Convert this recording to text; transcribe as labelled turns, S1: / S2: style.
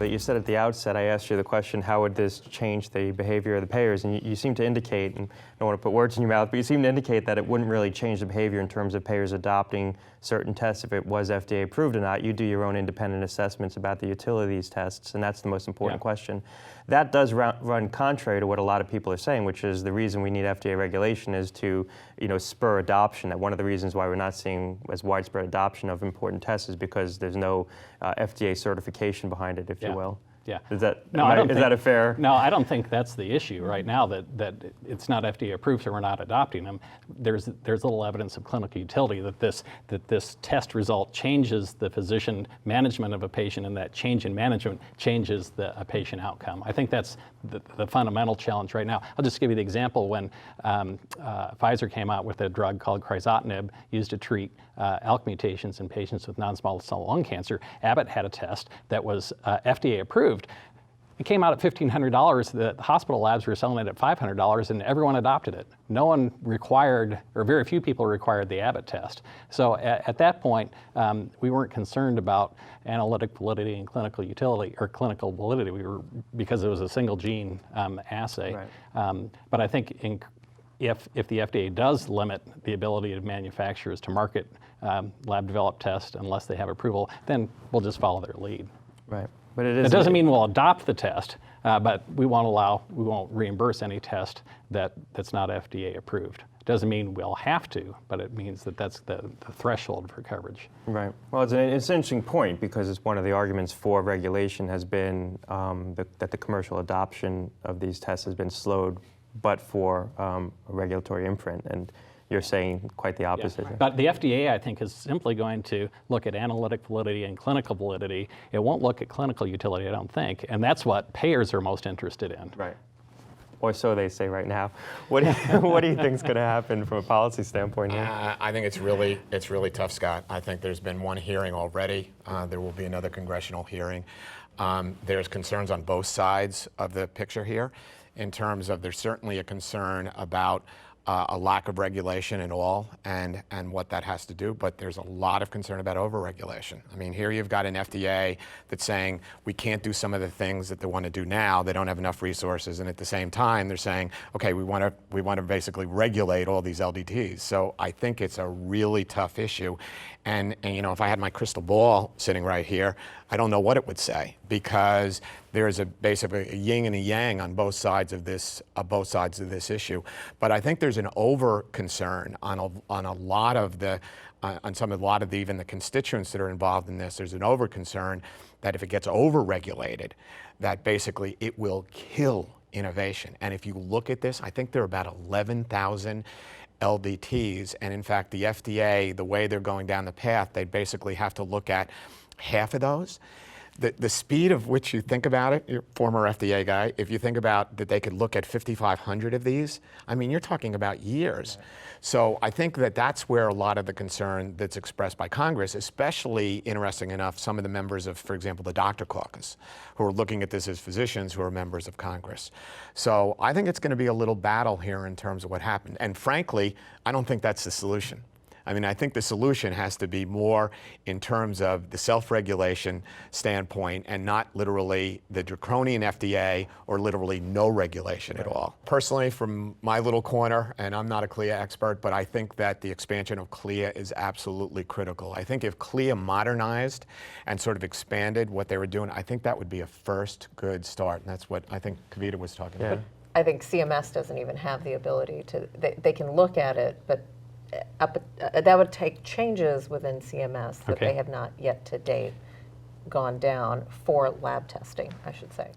S1: But you said at the outset, I asked you the question, how would this change the behavior of the payers? And you seem to indicate, and I don't want to put words in your mouth, but you seem to indicate that it wouldn't really change the behavior in terms of payers adopting certain tests if it was FDA approved or not. You do your own independent assessments about the utility of these tests, and that's the most important question. That does run contrary to what a lot of people are saying, which is the reason we need FDA regulation is to, spur adoption. That one of the reasons why we're not seeing as widespread adoption of important tests is because there's no FDA certification behind it, if you will.
S2: Yeah.
S1: Is that a fair?
S2: No, I don't think that's the issue right now, that it's not FDA approved, so we're not adopting them. There's little evidence of clinical utility that this test result changes the physician management of a patient, and that change in management changes a patient outcome. I think that's the fundamental challenge right now. I'll just give you the example when Pfizer came out with a drug called crizotinib used to treat ALK mutations in patients with non-small cell lung cancer. Abbott had a test that was FDA approved. It came out at $1,500. The hospital labs were selling it at $500, and everyone adopted it. No one required, or very few people required, the Abbott test. So at that point, we weren't concerned about analytic validity and clinical utility, or clinical validity. Because it was a single gene assay.
S1: Right.
S2: But I think if the FDA does limit the ability of manufacturers to market lab-developed tests unless they have approval, then we'll just follow their lead.
S1: Right. But it
S2: doesn't mean we'll adopt the test, but we won't reimburse any test that's not FDA approved. It doesn't mean we'll have to, but it means that's the threshold for coverage.
S1: Right. Well, it's an interesting point, because it's one of the arguments for regulation has been that the commercial adoption of these tests has been slowed, but for a regulatory imprint. And you're saying quite the opposite.
S2: Yeah. But the FDA, I think, is simply going to look at analytic validity and clinical validity. It won't look at clinical utility, I don't think. And that's what payers are most interested in.
S1: Right. Or so they say right now. What do you think is going to happen from a policy standpoint here?
S3: I think it's really tough, Scott. I think there's been one hearing already. There will be another congressional hearing. There's concerns on both sides of the picture here, in terms of there's certainly a concern about a lack of regulation at all, and what that has to do, but there's a lot of concern about overregulation. I mean, here you've got an FDA that's saying we can't do some of the things that they want to do now. They don't have enough resources, and at the same time they're saying, okay, we want to basically regulate all these LDTs. So I think it's a really tough issue, and if I had my crystal ball sitting right here, I don't know what it would say, because there is basically a yin and a yang on both sides of this issue. But I think there's an over concern on a lot of even the constituents that are involved in this. There's an over concern that if it gets over regulated, that basically it will kill innovation. And if you look at this, I think there are about 11,000 LDTs, and in fact the FDA, the way they're going down the path, they basically have to look at half of those. The speed of which you think about it, you're a former FDA guy, if you think about that they could look at 5,500 of these, I mean, you're talking about years. Right. So I think that's where a lot of the concern that's expressed by Congress, especially, interesting enough, some of the members of, for example, the Doctor Caucus, who are looking at this as physicians who are members of Congress. So I think it's going to be a little battle here in terms of what happened. And frankly, I don't think that's the solution. I mean, I think the solution has to be more in terms of the self-regulation standpoint, and not literally the draconian FDA or literally no regulation at all. Personally, from my little corner, and I'm not a CLIA expert, but I think that the expansion of CLIA is absolutely critical. I think if CLIA modernized and sort of expanded what they were doing, I think that would be a first good start. And that's what I think Kavita was talking about.
S4: I think CMS doesn't even have the ability to, they can look at it, but that would take changes within CMS that they have not yet to date gone down for lab testing, I should say.